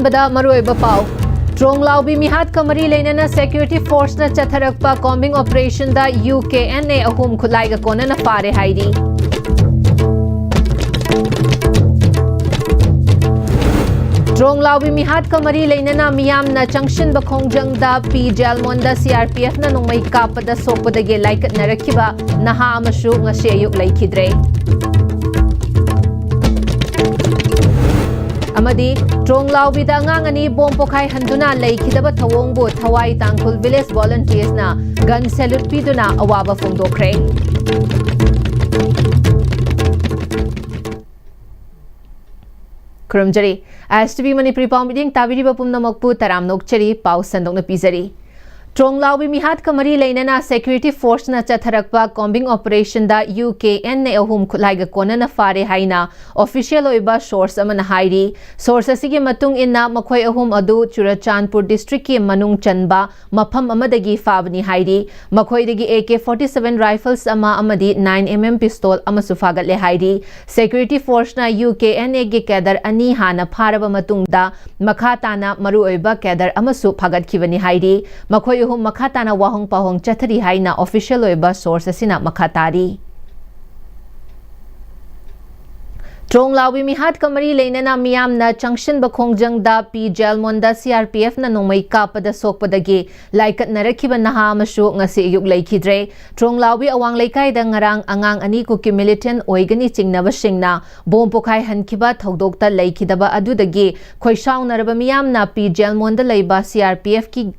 अहनबदा मरुइबा पाव ट्रोंगलाउबी मिहात कमरी लेनना security force न चथरकपा combing operation दा UKNA अहुम खुलाइगा कोनना फारे हाइरी ट्रोंगलाउबी मिहात कमरी लेनना मियामना चंगशन बखोंगजंग दा पी जेलमोंदा CRPF ना नोंमै कापदा सोकपदगे लाइकत नरखिबा नहा अमसु ngasi ayuk laikidre amadi ट्रोंगलाउबी दा अंगांग अनि बोम पोखाई हंदुना लेखिदबा थवोंगबो थवाई तांखुल विलेज वॉलंटियर्स ना गन सैल्यूट पीदुना अवाबा फोंदोखरे खुरमजरी Istv Manipuri पाव मीटिंग ताबिरिबा पुमनमकपु तराम नोकचरी पाव संदोंना पिजरी ट्रोंगलाउबी मिहात कमरी लेनना सिक्योरिटी फोर्स न चथरकपा कॉम्बिंग ऑपरेशन दा UKNA अहुम खुलाइगा कोनना फारे हाइना ऑफिशियल ओइबा सोर्स अमना हाइरी सोर्स असिगे मतुंग इन्ना मखोय अहुम अदु चुराचांदपुर डिस्ट्रिक्ट के मनुंग चनबा मफम अमदगी फाबनी हाइरी मखोयदगी AK-47 राइफल्स अमा अमदी 9mm पिस्तौल अमसु फागतले हाइरी सिक्योरिटी फोर्स ना UKNA गे कैडर अनि हाना फारबा मतुंगदा मखाताना मरु ओइबा कैडर अमसु फागतखिबनी हाइरी मखोय मखाताना वाहोंग पाहोंग चथरी हाइना ऑफिशियल ओइबा सोर्स असिना मखातारी ट्रोंगलाउबी मिहात कमरी लेनना मियामना चंगशन बखोंगजंग दा पी जेलमोंदा CRPF ना नोंमै कापदा सोकपदगे लाइकत नरखिबा नहा अमसु ngasi ayuk laikidre ट्रोंगलाउबी अवांग लेकाइदा ngarang angang ani ku ki militant oigani चिंगनबा सिंगना bomb पोखाई हनखिबा थौदोकता लेखिदबा अदुदगी खोइसाउनरबा मियामना P जेलमोंदा लेबा CRPF की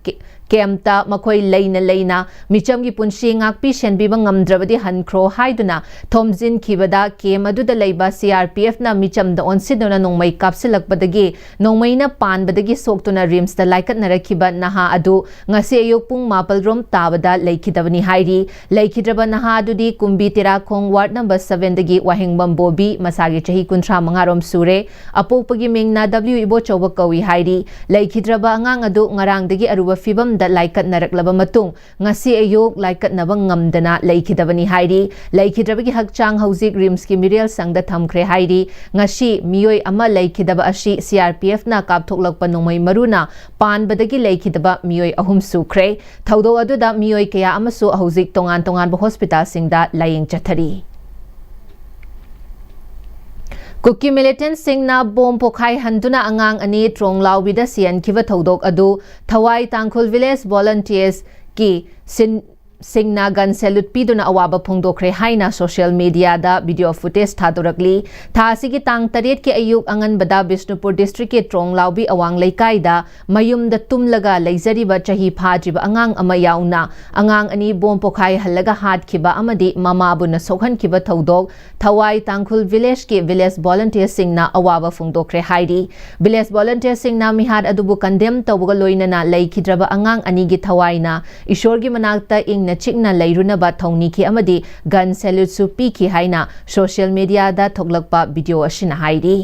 केमता मखोई लेना मिचम की पुंसी ngakpi senbiba ngamdrabadi hankhro haiduna thomjin khibada kem aduda leiba CRPF na micham da onsidona nongmai kapsilakpadagi nongmaina panbadagi soktuna rims da laikat narakhiba naha adu ngasi ayuk pung mapal rom tabada leikidabani hairi leikidraba naha adudi kumbi tira khong ward number 7 dagi wahingbam bobi masagi chahi 35 rom sure apokpagi mingna W ibo choba kawi hairi leikidraba angang adu ngarang dagi aruba fibam laikat naraklaba matung ngasi ayuk laikat nabang ngamdana leikidabani hairi leikidrabagi hakchang hauzik rims ki mirial sangda thamkhre hairi ngasi miyoi ama leikidaba ashi CRPF na kapthoklakpa nongmai maruna panbadagi leikidaba miyoi ahum sukre thaudo aduda miyoi kaya amasu hauzik tongan tongan ba hospital singda laying chathari Kuki militant सिंगना bomb पोखाई हंदुना अंगांग अनि ट्रोंगलाउबीदा सियन खिबा थौदोक अदु थवाई Tangkhul village volunteers की सिंगना gun salute पीदुना अवाबा फोंदोखरे हाइना social media दा video footage थादोरकली थासी की तांग तरेट के अयुक अंगनबदा बिष्णुपुर डिस्ट्रिक्ट के ट्रोंगलाउबी अवांग लेकाइदा मयुमदा तुमलगा लेजरीबा चही फाजिबा अंगांग अमा याउना अंगांग अनि बोम पोखाई हल्लगा हाटखिबा अमदी ममाबुना सोखनखिबा थौदोक थवाई तांखुल विलेज के विलेज वॉलंटियर सिंगना अवाबा फोंदोखरे हाइरी विलेज वॉलंटियर सिंगना मिहाद अदुबु कंडेम तौबगा लोइनना लेखिद्रबा अंगांग अनिगी थवाईना ईश्वरगी मनाक्ता इंग चिकना लेरुनबा थौनी की अमदी गन सैल्यूट सु पीखी हाइना सोशल मीडिया दा थोगलकपा वीडियो असिना हाइरी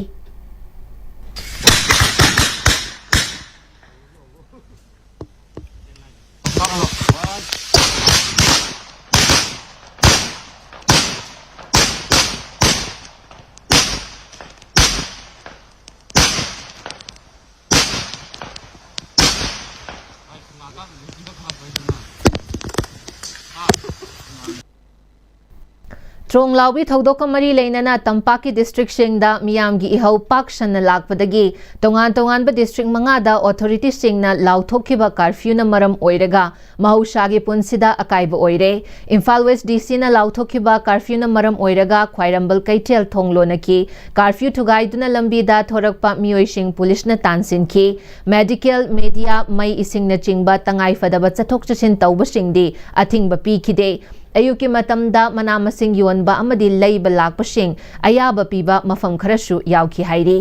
ट्रोंगलाउबी थौदोक मरी लेनना तंपाकी डिस्ट्रिक्ट सिंगदा मियामगी इहौ पाक सन लाकपदगी तोंगान तोंगानबा डिस्ट्रिक्ट मंगादा ऑथोरिटी सिंगना लाउथोखिबा कर्फ्यू न मरम ओइरगा महौसागी पुंसिदा अकाइबा ओइरे इम्फाल वेस्ट DC ना लाउथोखिबा कर्फ्यू न मरम ओइरगा ख्वाइरंबल कैथेल थोंगलोनकी कर्फ्यू थुगाइदुना लंबीदा थोरकपा मियोइसिंग पुलिस न तानसिनखी मेडिकल मीडिया मई इसिंग न चिंगबा तंगाई फदबा चथोक चसिन तौबसिंगदी अथिंगबा पीखिदे अयुकी मतमदा मना मसिंग योनबा अमदी लैबा लाकपसिंग अयाबा पीबा मफम खरसु यावखी हाइरी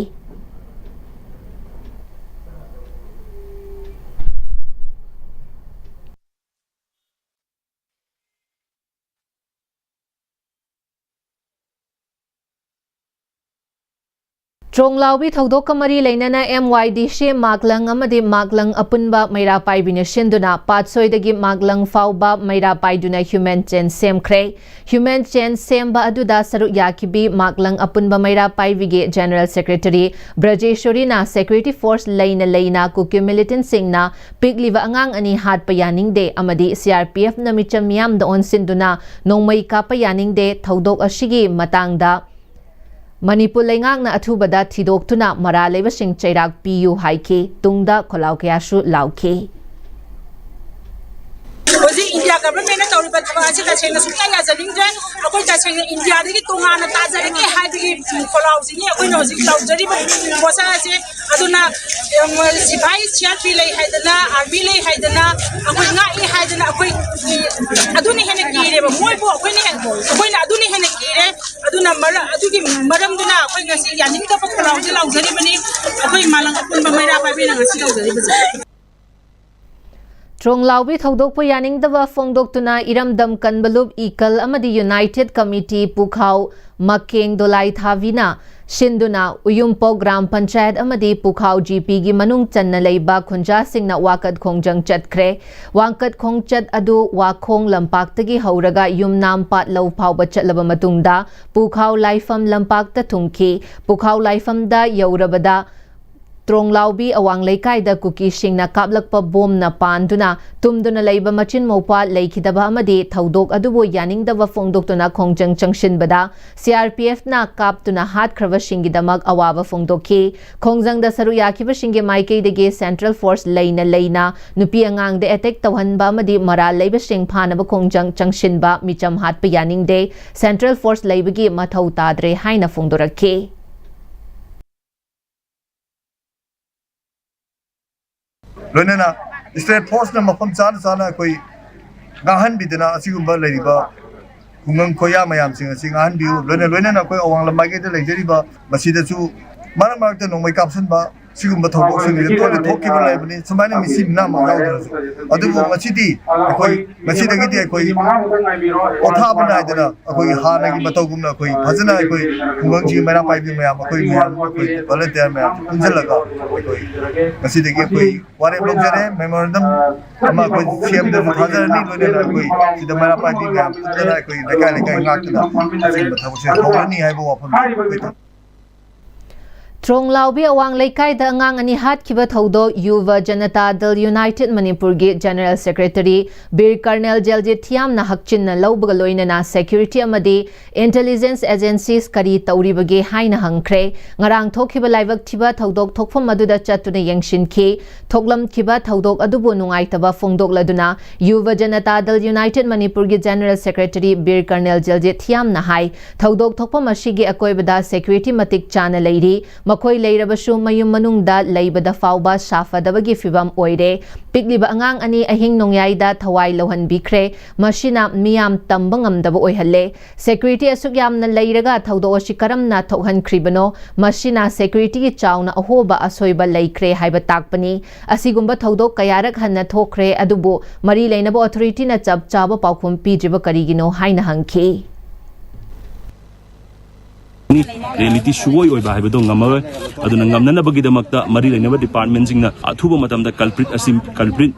Tronglaubi thodok kamari leinana MYD she maglang amadi maglang apunba maira paibina shinduna patsoidagi maglang fauba maira paiduna human chain semkre human chain semba aduda saru yakibi maglang apunba maira paivige General Secretary Brajeshwari na Security Force leina kuki militant singna pigliva angang ani hat payaning de amadi CRPF na micham miyam doon sinduna nongmay ka payaning de thodok ashigi matangda Manipur lengang na athubada thidoktuna mara leibasing chairak piu haike tungda kholau kyasu lauke India government na tawri ba asi ta chena su kaya jaling dre akoi ta chena India de ki tunga na ta jare ki ha de ki kholau ji akoi no ji taw jari ba bosa ase aduna sipai CRP lei haidana army lei haidana akoi nga I haidana akoi aduni hene ki re ba moi bo akoi na aduni hene ki re aduna mara adugi maram duna akoi ngasi yaning ka pa kholau ji lau jari bani akoi malang apun ba maira ba bi na ngasi lau jari ba Tronglaubi thodok po yaning dawa fongdok tuna iramdam kanbalub ikal amadi United Committee Pukhau Makeng Dolai Thavina Shinduna Uyumpo Gram Panchayat amadi Pukhau GP gi manung channa leiba khunja singna wakat khongjang chatkre wangkat khongchat adu wakhong lampak tagi hauraga yumnam pat lau phauba chatlaba matungda Pukhau Laifam lampak ta thungki Pukhau Laifam da yaurabada Tronglaubi awang leikai da kuki singna kaplakpa bom na panduna tumduna leiba machin mopa leikidaba amadi thodok adubo yaning daba fongdok tuna khongjang changshin bada CRPF na kaptuna hat khrava singi damak awaba fongdoki khongjang da saru yakiba singi maikei dege Central Force leina nupi angang de attack tawhan ba amadi mara leiba sing phanaba khongjang changshin ba micham hat pa yaning de Central Force leibagi mathau tadre haina fongdorake Loinana state force na mafam sana koi ngahan bidana asigumba leiriba kungang koya mayam sing asing ngahan biu loinana koi awang lamai ke de leiriba masida chu marak te nongmai kapsun ba sigumba thobok sing de to thokki ba laibani sumani misi na ma gaudra adu masidi koi masida gi de koi otha bana dana koi ha na gi batau gumna koi bhajana koi kungang ji mera pai bi mayam koi volunteer mayam unjalaga koi masida gi koi ware blog jare memorandum ama koi CM de bhajar ni loinana koi sida mera pai bi mayam unjala koi lekai ngak na sing batau se thawani hai bo wapam Tronglaubi awang leikai da angang ani hat kiba thodo Yuva Janata Dal United Manipur gi General Secretary Bir Colonel Jeljit Thiam na hakchin na lawbaga loina na security amadi intelligence agencies kari tauribage haina hangkre ngarang thokhiba laibak thiba thodok thokpham maduda chatuna yengshin ki thoklam kiba thodok adubu nungai taba fongdok laduna Yuva Janata Dal United Manipur gi General Secretary Bir Colonel Jeljit Thiam na hai thodok thokpham ashigi akoibada security matik chana leiri makoi leirabasu mayum manungda leibada fauba safadabagi fibam oire pikliba angang ani ahing nongyaida thawai lohan bikre mashina miyam tambangam daba oihalle security asuk yamna leiraga thodo shikaram na thokhan kribano mashina security gi chawna ahoba asoiba leikre haiba takpani asigumba thodo kayarak hanna thokre adubu mari leinaba authority na chap chaba paukhum pijiba karigino haina hangki reality suwoi oi ba haibado ngamar aduna ngamnana bagidamakta mari lainaba department singna athuba matamda culprit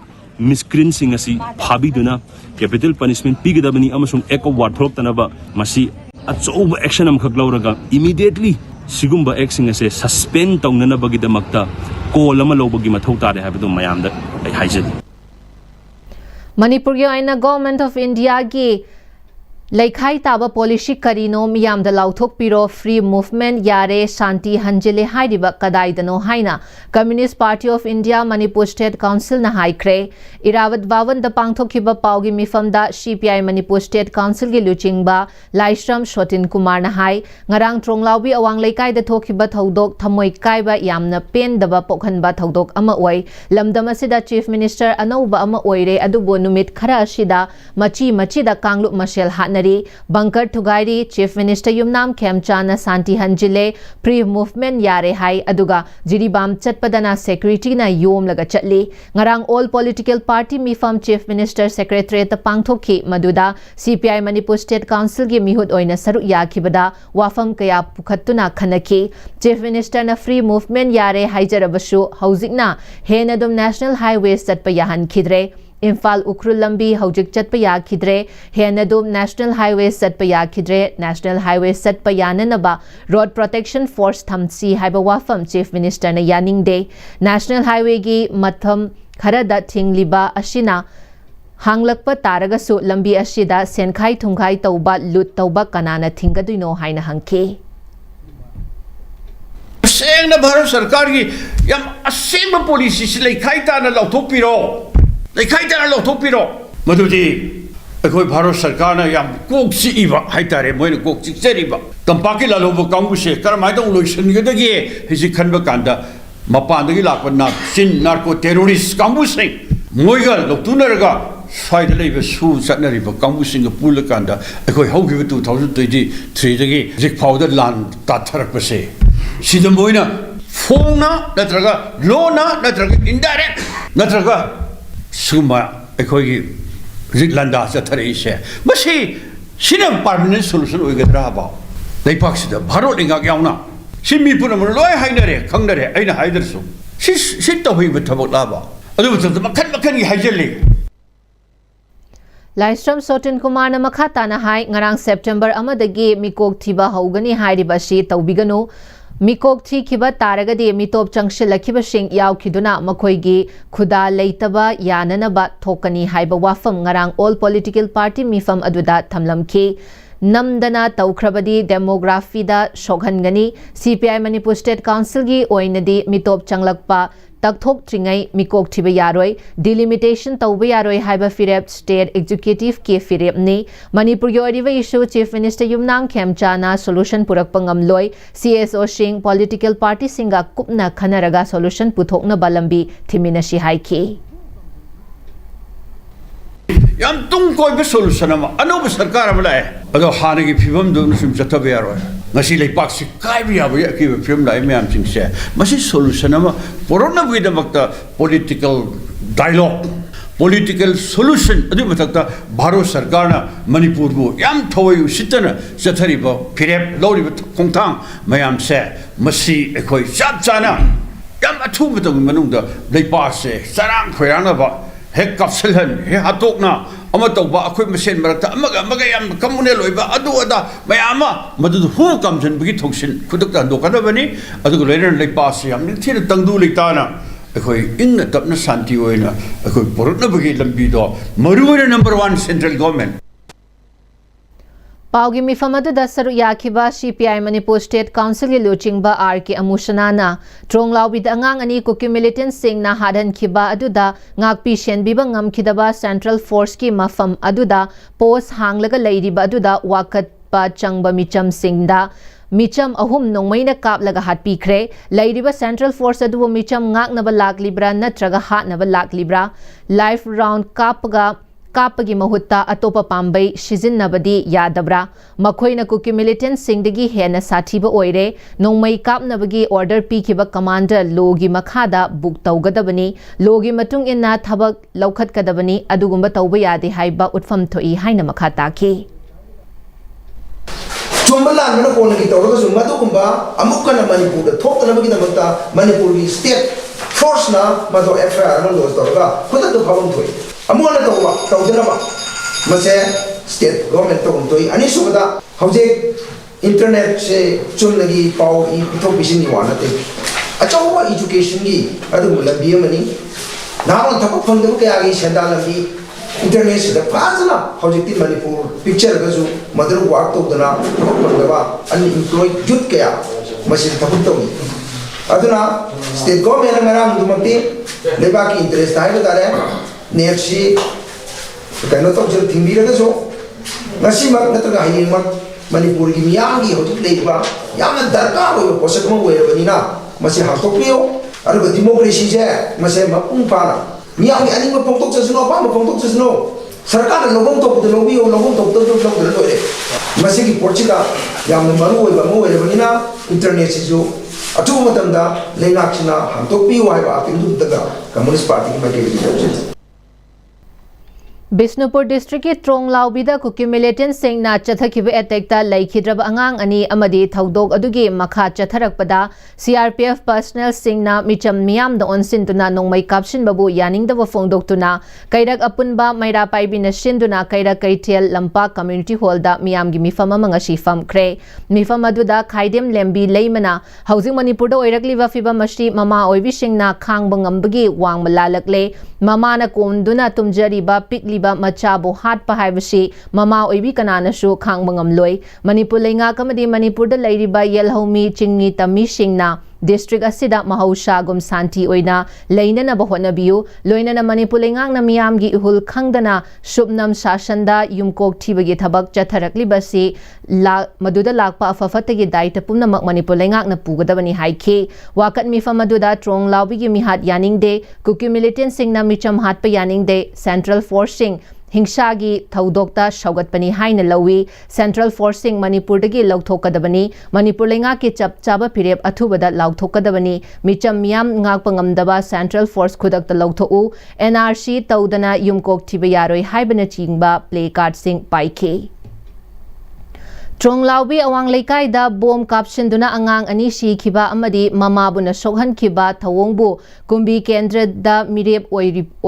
miscreant sing asi phabiduna capital punishment pigidabani amasung eco ward thoktanaba masi achouba action am khaglauraga immediately sigumba action ase suspend tawnana bagidamakta call ama lobagi mathau tare haibado mayamda ai haijadi Manipur gi aina Government of India gi Laikhai taba policy karino miyam da lauthok piro free movement yare shanti hanjile haidiba kadai dano haina Communist Party of India Manipur State Council na haikre Irawat Vavan da pangthokiba paugi mifam da CPI Manipur State Council gi luchingba Laishram Shotin Kumar na hai ngarang Tronglaubi awang laikai da thokiba thodok thamoi kaiba yamna pen daba pokhanba thodok ama oi lamdam asida Chief Minister anauba ama oire adubo numit khara asida machi da kanglu mashel hatna hotnari bunker thugairi Chief Minister Yumnam Khemchana Santi Hanjile pre movement yare hai aduga jiribam chatpadana security na yom laga chatli ngarang all political party mifam Chief Minister Secretariat pangthokhi maduda CPI Manipur State Council gi mihut oina saru yakhibada wafam kaya pukhatuna khanaki Chief Minister na free movement yare haijarabasu haujikna henadum National Highways chatpa yahan khidre Imphal Ukrul Lambi Hojik Chatpa Yakhidre, Henadum National Highways Chatpa Yakhidre, National Highways Chatpa Yananaba, Road Protection Force Thamsi Haiba Wafam Chief Minister na Yaning Day, National Highway gi Matham Kharada Thingliba Ashina, Hanglakpa Taragasu Lambi Ashida, Senkai Thungkai Tauba Lut Tauba Kanana Thingaduino Haina Hanke. Seng Bharat Sarkar ki yam asing policy se lekhai ta na lauthok piro lekhai ta na lauthok piro madudi ekoi Bharat Sarkar na yam kok si iba haitare moi kok chi cheriba tampaki la lobo kangbu se karamai dong loisan ge da ge hisi khanba kanda mapan da gi lakpa na sin narco terrorist kangbu se moi ga loktunar ga swai da leibe su satnari ba kangbu sing ga pul kanda ekoi hogi 2023 da gi rik powder land ta tharak pa se Sida moina phona natraga lona natraga indirect natraga suma ekoi landa chathare ise masi sina permanent solution oigadra ba leipak sida bharot inga yauna simi puna mo loi hainare khangnare aina haidarsu si to hoi bathabok la ba adu batha makhan gi haijali Livestream Sotin Kumar na makata na hai ngarang September amadagi mikok thiba haugani hairiba shi taubiganu Mikok thi kiba taragadi mitop changshilakhiba sing yaukiduna makhoigi khuda leitaba yananaba thokani haiba wafam ngarang all political party mifam aduda thamlamki namdana taukrabadi demography da shoghangani CPI Manipur State Council gi oinadi mitop changlakpa takthok tringai mikok thiba yaroi delimitation tawba yaroi haiba firep state executive ke firep ni Manipur yoriva issue Chief Minister Yumnam Khemchana solution purak pangam loi CSO sing political party singa kupna khanaraga solution puthokna balambi thimina shi haiki yam tung koi be solution ama anob sarkar ama lai ado hane gi phibam do sum chatabe yaroi ngasi leipak si kai bi abu ki phim lai me am sing se masi solution ama corona with the political dialogue political solution adu matakta Bharat Sarkar na Manipur bu yam thoi sitana chathari ba phirep lori khongthang mayam se masi ekoi chap chana yam athu batang manung da leipak se sarang khoyang na ba hek kapselhan he hatokna ama tawba akhoi masen marakta amaga yam communal oiba adu ada mayama madu hu kamjan bigi thoksin khudakta dokana bani adu lener leipa se yam thir tangdu leitana akhoi inna tapna santi oina akhoi porotna bigi lambi do maruwa number 1 central government Paugi mifamadu dasaru yakhiba CPI Manipur State Council gi luchingba RK Amushanana Tronglaubi da angang ani kuki militant sing na hadan khiba aduda ngakpi shenbiba ngamkhidaba Central Force ki mafam aduda post hanglaga leiriba aduda wakat pa changba micham singda Micham ahum nongmaina kaplaga hatpikre leiriba Central Force adu micham ngaknaba laklibra natraga hatnaba laklibra life round kapga Kapagi mahutta atopa pambai shizinnabadi yadabra makhoina kuki militant singdagi hena sathiba oire nongmai kapnabagi order pikiba commander logi makhada book tawgadabani logi matung inna thabak laukhat kadabani adugumba tawba yade haiba utfam thoi haina makhata ki Chumbalan mana kona kita orang semua tu kumba amukan Manipur dah thok tanah bagi nampak Manipur di state force na masuk FIR mana los tu orang kita tu faham tu amukan tu apa tahu je nama macam state government tu tu ani semua dah hujung internet se cun lagi pau itu bisnis ni wana tu acau apa education ni ada mula biar mani namun tak apa funding ke agi sedang lagi internet se pas na hujung ti Manipur picture kazu mother work tu dana apa unemployed youth ke ya masih tak betul ni aduna state government ngarang tu mati lebih interest tahu tak ada next kalau tak jadi tinggi lagi so nasi mak nanti kahini mak Manipur ini yang ni hujung lebih bah yang darkah boleh posak mau boleh bani na masih hak topio ada demokrasi je masih mak umpana yang ni ani mak pokok sesuatu apa mak pokok sesuatu सरकार लोगों तो कुछ लोग भी हो लोगों तो लोग लोग मसी की पोर्ची का या मनु हुए बमो हुए बनी ना इंटरनेट से जो अचूक मतलब दा लेना चिना हम तो पी हुआ है बात इंदु तक कम्युनिस्ट पार्टी की मजे की बिष्णुपुर डिस्ट्रिक्ट की ट्रोंगलाउबीदा कुकी मिलिटेंट सिंगना चथखिबे अटैकता लैखिद्रब अंगांग अनि अमदी थौदोक अदुगी मखा चथरकपदा सीआरपीएफ पर्सनल सिंगना मिचम मियामदा ओनसिनदुना नोंमै कापसिनबबु यानिंगदब फोंदोक्तुना कैरक अपुनबा मैरा पाइबिना सिनदुना कैरक कैथेल लंपा कम्युनिटी हॉलदा मियामगी मिफम अमा ngasi famkhre मिफम अदुदा खाइदेम लेम्बी लेमना हौजिंग मणिपुरदा ओइरकलिबा फिबम मसी ममा ओइबी सिंगना खांगबा ngambagi वांगमा लालकले ममाना कोंदुना तुमजरिबा पिकली मचाबो हाटपा हाइबसी ममा ओइबी कनानसु खांगबा ngamloi मणिपुर लेंगा कमदी मणिपुरदा लैरिबा येलहौमी चिंगनी तमी सिंगना डिस्ट्रिक्ट असिदा महौसागुम शांति ओइना लैननबा होनबियु लोइनना मणिपुर लेंगांगना मियामगी इहुल खंगदना सुबनम शासनदा युमकोक थिबगी थबक चथरकलिबसी मदुदा लाकपा अफफतगी दायित्व पुनमक मणिपुर लेंगांगना पुगदबनी हाइखि वाकत मिफम मदुदा ट्रोंगलाउबीगी मिहात यानिंगदे कुकी मिलिटेंट सिंगना मिचम हाटपा यानिंगदे सेंट्रल फोर्सिंग हिंसागी थौदोक्ता सौगतपनी हाइना लवी सेंट्रल फोर्सिंग मणिपुरदगी लौथोकदबनी मणिपुर लेंगा के चपचाबा फिरेप अथुबदा लाउथोकदबनी मिचम मियाम ngakpa ngamdaba सेंट्रल फोर्स खुदकता लौथोउ एनआरसी तौदना युमकोक थिबा यारोय हाइबना चिंगबा प्ले कार्ड सिंग पाइखे ट्रोंगलाउबी अवांग लेकाइदा बोम कापसिनदुना अंगांग अनि सिखिबा अमदी ममाबुना सोहनखिबा थवोंगबु कुंबी केंद्रदा मिरेप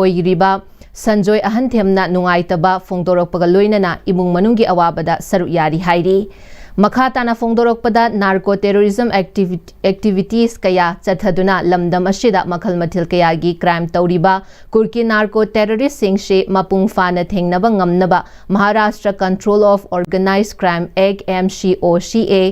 ओइरिबा संजोय अहंथेमना नुंगाइतबा फोंदोरकपगा लोइनना इमुंग मनुंगी अवाबदा सरु यारी हाइरी मखा ताना फोंदोरकपदा नार्को टेररिज्म एक्टिविटीज कया चथदुना लमदम असिदा मखल मथिल कयागी क्राइम तौरिबा कुर्की नार्को टेररिस्ट सिंगसे मपुंग फाना थेंगनबा ngamnaba Maharashtra control of organised crime act MCOCA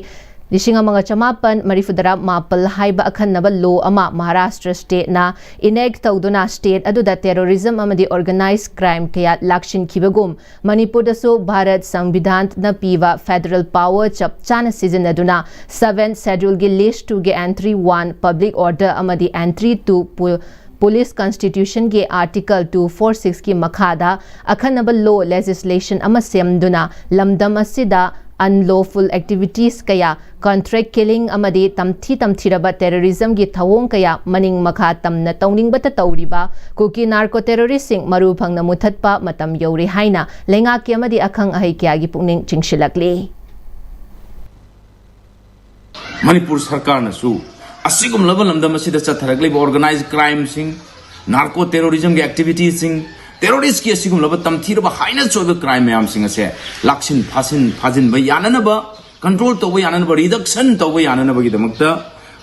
मरीफुदरा मापल हाइबा अखन्नबा लो अमा महाराष्ट्र स्टेट ना इनेक्ट तौदुना स्टेट अदुदा टेररिज्म अमदी ऑर्गेनाइज क्राइम कया लाक्षिनखिबगुम मणिपुरदसु भारत संविधान न पीवा फेडरल पावर चप चाना सिजनदुना 7 शेड्यूल गी लिस्ट 2 गे एंट्री 1 पब्लिक ऑर्डर अमदी एंट्री 2 पुलिस कॉन्स्टिट्यूशन के आर्टिकल 246 की मखादा अखन्नबा लो लेजिस्लेशन अमा सेमदुना लमदम असिदा unlawful activities kaya contract killing amadi tamthiraba terrorism gi thawong kaya maning makha tamna tawningbata tawriba kuki narco terrorist sing maru phangna muthatpa matam yori haina lenga ki amadi akhang ahai kya gi pungning chingshilakli Manipur sarkar na su asigum level lamdam asida chatharagli organized crime sing narco terrorism gi activities sing terrorist ki asigum laba tamthiraba haina choiba crime mayam sing ase laksin phajin ba yananaba control to ba yananaba reduction to ba yananaba gi damakta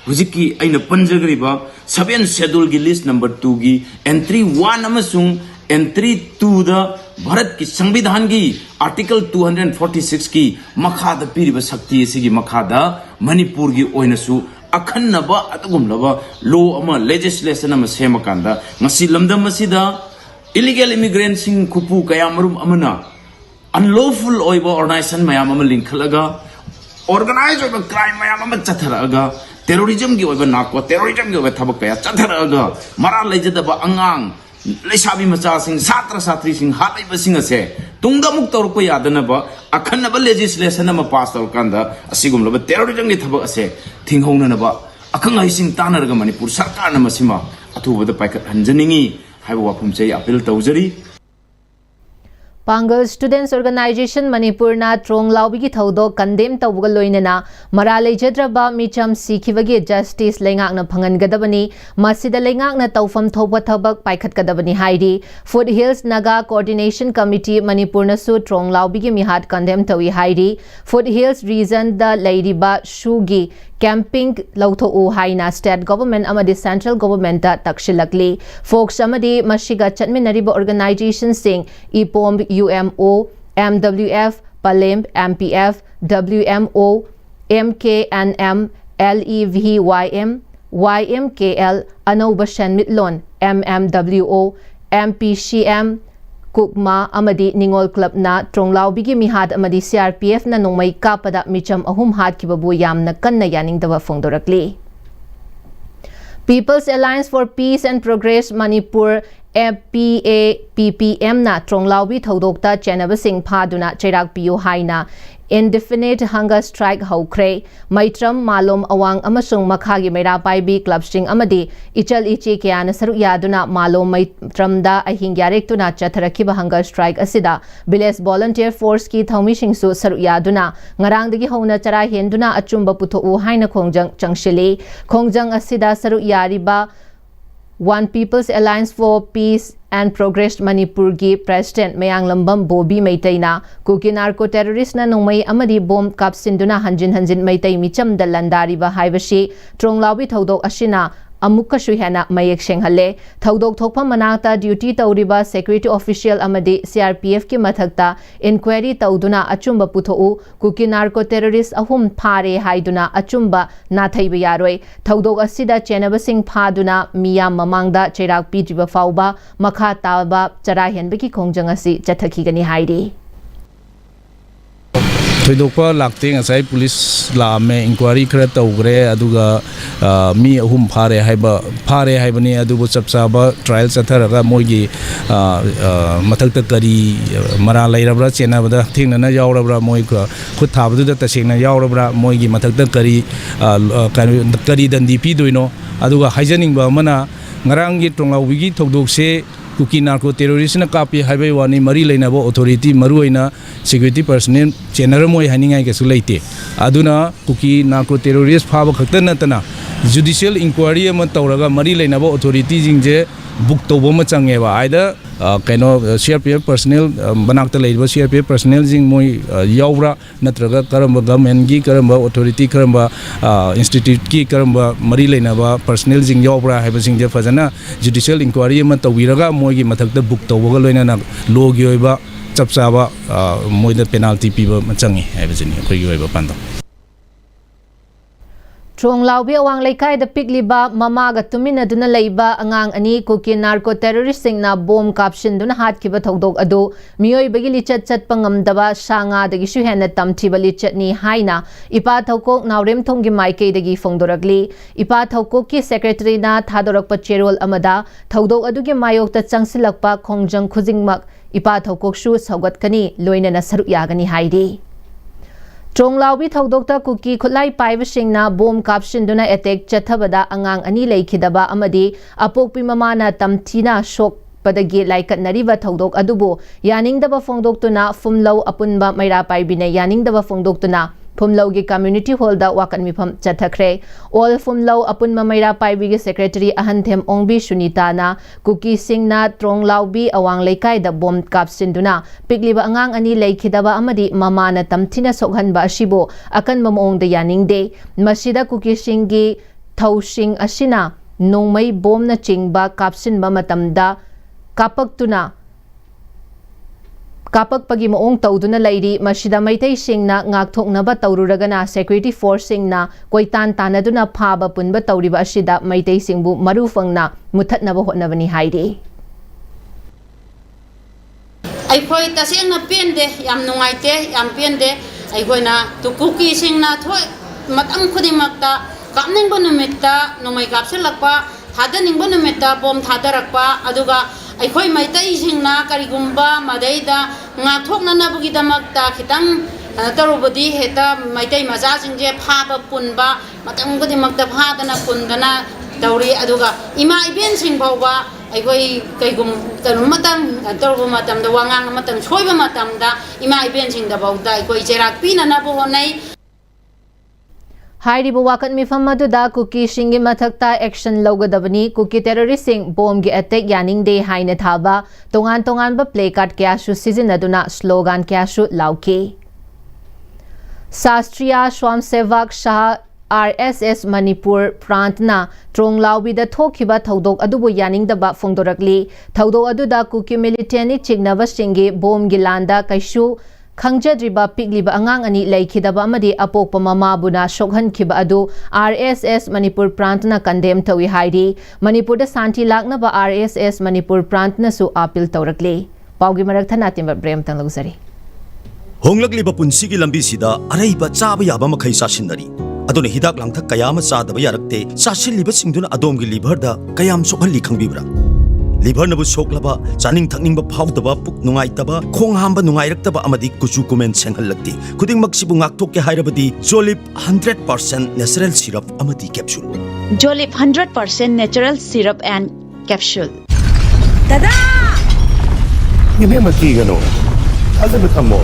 hujiki aina panjagri ba 7 schedule gi list number 2 gi entry 1 amasung entry 2 da bharat ki संविधान gi article 246 ki makha da piriba shakti asigi makha da manipur gi oina su akhanaba atugum laba law ama legislation ama semakanda ngasi lamdam asida illegal immigrants sing kupu kaya marum amana unlawful oiba organization mayam ama linkhalaga organized oiba crime mayam ama chatharaga terrorism gi oiba narco terrorism gi oiba thabak kaya chatharaga mara lejada ba angang leisabi macha sing satra satri sing hatai ba sing ase tungda muk tor ko yadana ba akhanna ba legislation ama pass tor kanda asigum lo ba terrorism gi thabak ase thinghongna na ba akhang ai sing tanaraga manipur sarkar na masima athuba da paikat hanjaningi appeal taujari Pangal Students Organization Manipur na Tronglaubigi ki thaudo condemn tawga loinana maralai jadraba micham sikhibagi justice lengak na phangan gadabani masida lengak na tawfam thoba thabak paikhat gadabani hairi Foothills Naga Coordination Committee Manipur na su Tronglaubigi mihat condemn tawi hairi Foothills region da lairiba shugi camping lautho u haina state government amadi central government ta takshilakli folks amadi mashiga chatminariba organization sing ipom UMO MWF Palim MPF WMO MKNM LEVYM YMKL Anoba Shenmitlon MMWO MPCM Kukma amadi Ningol Club na Tronglaubigi mihad amadi CRPF na nongmay kapada micham ahum had kibabu yam na kanna yaning dawa fongdorakli People's Alliance for Peace and Progress Manipur PPM na Tronglaubi Thodokta Chenabasing Paduna Cherak Piu Haina Indefinite Hunger Strike Haukre Maitram Malom Awang Amasung Makhagi Mera Paibi Club String Amadi Ichal Ichi Kiana Saru Yaduna Malom Maitramda Ahingyarek Tuna Chatharakiba Hunger Strike Asida Biles Volunteer Force Ki Thomishing Su Saru Yaduna Ngarang Digi Hona Chara Henduna Achumba Puto U Haina Kongjang Changshili Kongjang Asida Saru Yariba One People's Alliance for Peace and Progress Manipur gi President Mayang Lambam Bobi Maitaina Kuki narco terrorist na nongmai amadi bomb kap sinduna hanjin Maitai micham da landariba haibashi Tronglaubi Thodok Ashina Amukka Shuhana Mayek Shenghale Thodok Thokpa Manakta duty tawriba security official amadi CRPF ki mathakta inquiry tawduna achumba puthou Kuki narco terrorist ahum phare haiduna achumba nathaiba yaroi Thodok asida chenabasing phaduna miyam mamangda cherak pijiba fauba makha taba chara henbaki khongjang asi chathakigani hairi Thoidokpa lakte ngasai police la me inquiry khara tawgre aduga mi ahum phare haibani adubu chapchaba trial chatharaga moigi mathakta kari mara lairabra chenabada thingnana yawrabra moi khut thabadu da tasengna yawrabra moigi mathakta kari dandi pi doino aduga haijaningba mana ngarangi Tronglaubi thodokse Kuki narco terrorist na kapi highway wani mari laina bo authority maruina security personnel general moi haningai ke sulaite aduna Kuki narco terrorist phaba khakta natana judicial inquiry ama tawraga mari laina bo authority jingje book tobo ma change ba aida kaino CRPF personnel banakta leiba CRPF personnel jing moi yawra natraga karamba government gi karamba authority karamba institute ki karamba mari laina ba personnel jing yawra haiba jing je fajana judicial inquiry ma tawiraga moi gi mathakta book toboga loina na law gi oiba chapchaba moi da penalty piba ma change haiba jini khoi gi oiba pando Tronglaubi awang laikai da pigliba mamaga tumina duna leiba angang ani Kuki narco terrorist singna bomb caption duna hat kiba thodok adu mioi bagi lichat chat pangamdaba sanga dagi shuhena tamthiba lichat ni haina ipa thokok naurem thonggi maike dagi fongdoragli ipa thokok ki secretary na thadorakpa cherol amada thodok adugi mayok ta changsilakpa khongjang khujingmak ipa thokok shu saugatkani loina na saru yagani haidi Tronglaubi Thodokta Kuki Khulai Paibasingna bomb caption duna attack chathabada angang ani leikhidaba amadi apokpi mamana tamthina shok padagi laikat nariba thodok adubu yaningdaba fongdoktuna fumlau apunba maira paibine yaningdaba fongdoktuna Fumlau gi community hall da wakan mifam chathakre all Fumlau apunma maira paibi gi secretary ahanthem ongbi sunita na Kuki singna Tronglaubi awang leikai da bomb caption duna pigliba angang ani leikhidaba amadi mamana tamthina sokhanba asibo akan mamong da yaningde masida Kuki singi thaushing asina nongmai bomb na chingba caption ba matamda kapaktuna Kapak pagi moong tawduna lairi masida maitai singna ngakthoknaba tawruragana security force singna koitan tanaduna phaba punba tawriba asida maitai singbu marufangna muthatnaba hotnabani hairi Aikoi tasengna pende yam nungaite yam pende aikoina tukuki singna thoi matang khudimakta kapningba numitta nomai kapselakpa thadaningbा numitta bom thadarakpa aduga Aikoi maitai singna karigumba madaida ngathoknanabugi damakta khitang tarubadi heta maitai maja singje phaba punba matang godimakta phadana pundana tawri aduga ima iben sing bawba aikoi kaigum kanum matang tarubu matam da wangang matang choiba matam da ima iben sing da bawda aikoi jerak pinana bo honai Hairibu wakat mifam maduda Kuki shingi mathakta action logadabani Kuki terrorist sing bomb gi attack yaning de haina thaba tongan ba placard kya shu sizinaduna slogan kya shu lauke Sastriya Swamsevak Shah RSS Manipur Prantna Tronglaubi da thokiba thodok adubu yaning daba fongdorakli thodok aduda Kuki militant chignaba singi bomb gi landa kaishu Khangjadriba pigliba angang ani leikhidaba amadi apokpa mamabuna shokhan khiba adu RSS Manipur Prantna condemn tawi hairi Manipur da santi laknaba RSS Manipur Prantna su appeal tawrakli pawgi marak thana timba brem tang lagusari Honglakliba punsigi lambi sida araiba chaba yaba makhai sasinari aduna hidak langthak kayama chadaba yarakte sasilliba singduna adomgi liver da kayam sokhalli khangbibra liver nabu soklaba chaning thakning ba phawdaba puk nungai taba khong hamba nungai raktaba amadi kuchu kumen senghal lakti khuding mak sibu ngak thok ke hairabadi Jolip 100% natural syrup amadi capsule Jolip 100% natural syrup and capsule. Dada! Hindi magigano. Alam mo tamo.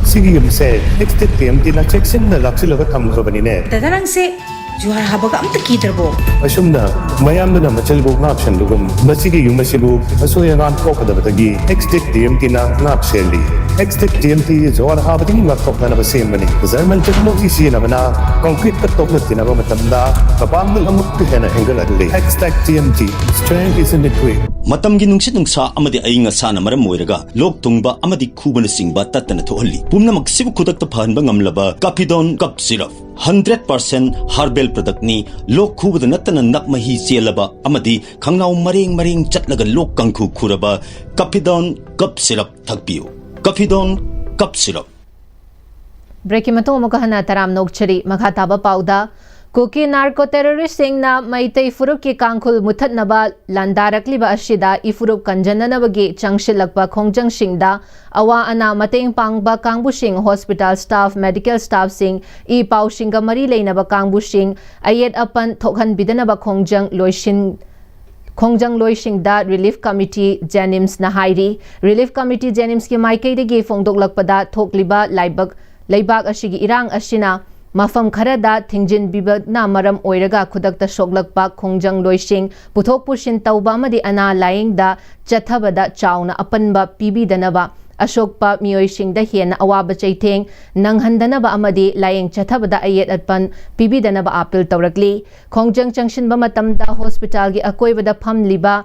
Sige yung say, next time tinacheksin na laksilaga tamo ka ba ni ne? Dada lang si juhar habaga am takidrabo. Asum na, mayam na machalbog na option lugum. Masige yung masibog, asuya nga ko kada batagi. Next time tinacheli. Next time juhar habaga yung laptop na nabasim mani. Zaman mo isi na mana concrete katok na tinaba matanda. Kapag mo amok na henggal adli. Next time strength is in the way. matamgi nungsit nungsa amadi ainga sana maram moiraga lok tungba amadi khubana singba tatana thohalli pumna maksibu khudak ta phanba ngamlaba Capidon cup syrup 100% herbal product ni lok khubada natana nakmahi chelaba amadi khangnaw maring chatlaga lok kangkhu khuraba Capidon cup syrup thakpiu Capidon cup syrup Breaking matong mukahana taram nokchari maghataba pauda Kuki narco terrorist singna maitai furup ki kangkhul muthat naba landarakliba ashida ifurup kanjananabagi changshilakpa khongjang singda awa ana mateng pangba kangbu sing hospital staff medical staff sing I pau singa mari leinaba kangbu sing ayet apan thokhan bidanaba khongjang loising da relief committee jenims na hairi relief committee jenims ki maikai degi fongdoklakpada thokliba laibak ashigi irang ashina Mafam kharada thingjin bibadna maram oiraga khudakta soglakpa khongjang loising puthok pushin tauba amadi ana laing da chathabada chauna apanba pibidanaba ashokpa miyoising da hiena awaba chaitheng nanghandanaba amadi laing chathabada ayet atpan pibidanaba apil tawrakli khongjang changshin ba matamda hospital gi akoibada phamliba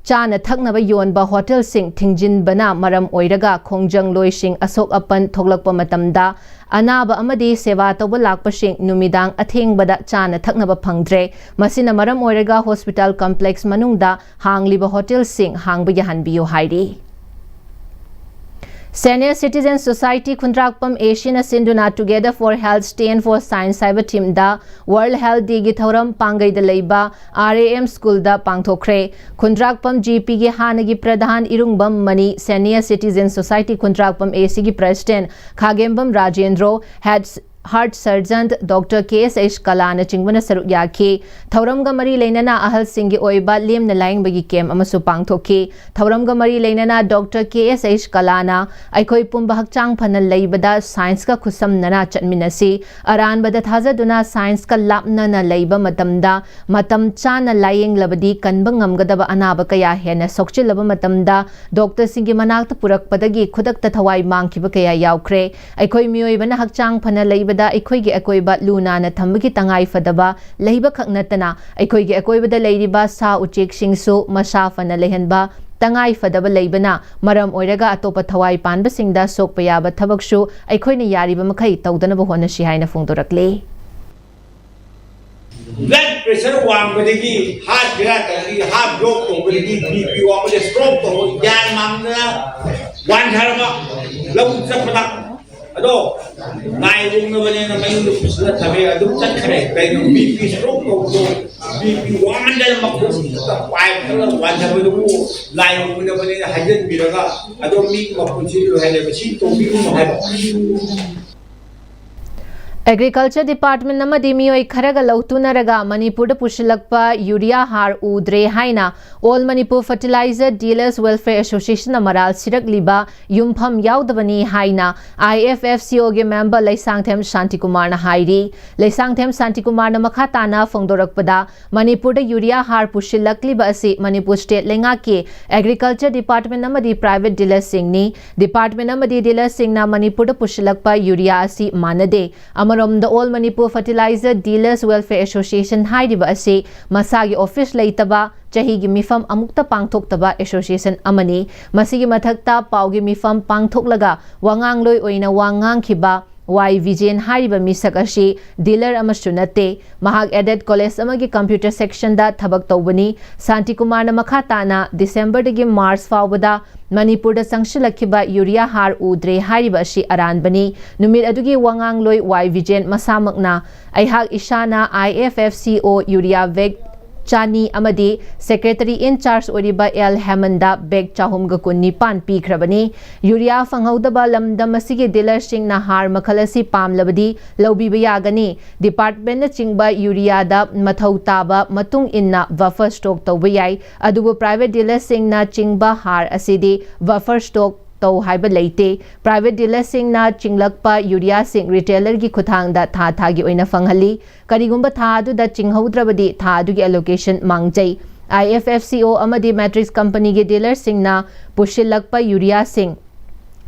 Chana thaknaba yonba hotel sing thingjin bana maram oiraga khongjang loising asok apan thoklakpa matamda anaba amadi seva tawba lakpa sing numidang athengbada chana thaknaba phangdre masina maram oiraga hospital complex manungda hangliba hotel sing hangba yahanbiyo hairi Senior Citizen Society Khundrakpam Asian Sinduna Together for Health Stand for Science Cyber Team da World Health Day gi thoram pangai da leiba RAM School da pangthokre Khundrakpam GP gi hanagi pradhan irungbam mani Senior Citizen Society Khundrakpam AC gi President Khagembam Rajendro Heart Surgeon Dr. KSH Kalana Chingbana Saruk Yaki Thauramga Mari Leinana Ahal Singhi Oiba Lim na Laing Bagi Kem Amasu Pangthoki Thauramga Mari Leinana Dr. KSH Kalana Aikoi Pumba Hakchang Phana Leibada Science ka Khusam Nana Chatminasi Aran Bada Thazaduna Science ka Lapna na Leiba Matamda Matam Chana Laing Labadi Kanba Ngamgadaba Anaba Kaya Hena Sokchilaba Matamda Dr. Singhi Manakta Purakpadagi Khudakta Thawai Mangkiba Kaya Yaukre Aikoi Mioibana Hakchang Phana Leiba da aikoigi akoiba luna na thambagi tangai fadaba leiba khaknatana aikoigi akoibada leiriba sa uchek singsu masafa na lehenba tangai fadaba leibana maram oiraga atopa thawai panba singda sokpa yaba thabakshu aikoina yariba makhai tawdanaba honashi haina fongdorakle Blood pressure wangbadagi heart block tongbalagi BP wangbada stroke tong yan mamna wan harba lagu chapna ado nai wong na bane na may lupusla tabi adu chakre kayo BP stroke to BP wandal makko pipe kala wanda badu lai wong na bane hajan biraga ado mi makko chilo hele bachi to bi mo haba Agriculture Department namadi miyoi kharaga lautunaraga Manipur da pushilakpa urea har udre haina All Manipur Fertilizer Dealers Welfare Association amaral sirakliba yumpham yaudabani haina IFFCO ge member Laisangthem Shantikumar na hairi Laisangthem Shantikumar na makhatana fongdorakpada Manipur da urea har pushilakliba asi Manipur State lenga ke Agriculture Department namadi private dealer singni Department namadi dealer singna Manipur da pushilakpa urea asi manade Amarom the All Manipur Fertilizer Dealers Welfare Association hairiba ase masagi office leitaba chahigi mifam amukta pangthoktaba association amani masigi mathakta paugi mifam pangthoklaga wangangloi oina wangang khiba Y Vijayan hariba misak ashi dealer amasu nate mahag added college amagi computer section da thabak tawbani Santikumar na makhatana December dagi March fawbada Manipur da sangshilakhiba urea har udre hariba ashi aranbani numit adugi wangangloi Y Vijayan masamakna aihag ishana IFFCO urea veg Chani amadi Secretary in Charge Oriba El Hamanda Beg Chahumga Kunipan Pikrabani Yuria Fanghaudaba Lamdam Asigi Dealer Sing Nahar Makalasi Pam Labadi Lobi Bayagani Department Chingba Yuria da Mathau Taba Matung Inna Buffer Stock Tawayai Adubu Private Dealer Sing na Chingba Har Asidi Buffer Stock Tau haiba leite private dealer sing na chinglakpa urea sing retailer gi khuthang da tha gi oina fanghali karigumba tha du da chinghodrabadi tha du gi allocation mangjai IFFCO amadi matrix company gi dealer sing na pushilakpa urea sing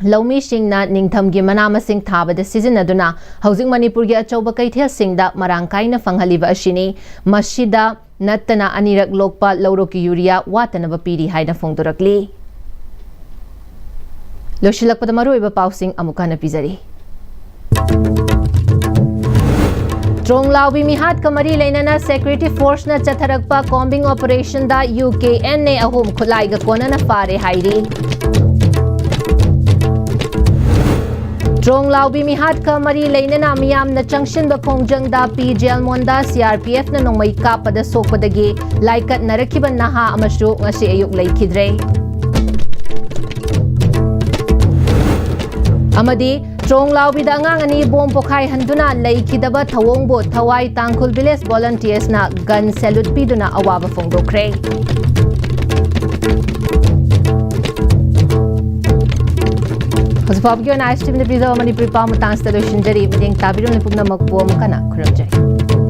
Lomi sing na ningtham gi manama sing thaba da season aduna housing Manipur gi achauba kaithel sing da marangkai na fanghali ba ashini masjida nattana anirak lokpa lawroki urea watana ba piri haina phongdorakli Loshilakpada maruiba pausing amukana pizari. Tronglaubi mihat kamari lainana security force na chatharakpa combing operation da UKN ne ahum khulai ga kona na fare hairi. Tronglaubi mihat kamari lainana miyam na changshin ba khongjang da PJL monda CRPF na nongmai kapada sokpadagi laikat narakiban naha amashu ngasi ayuk laikidre. Amadi Tronglaubi da ngang ani bom pokhai handuna laikidaba thawongbo thawai tangkhul village volunteers na gun salute piduna awaba phongdokre Hasbab gyo na Istv ne prizo Manipuri pa matang station jari mideng tabirum ne pumna makpo mukana khuramjai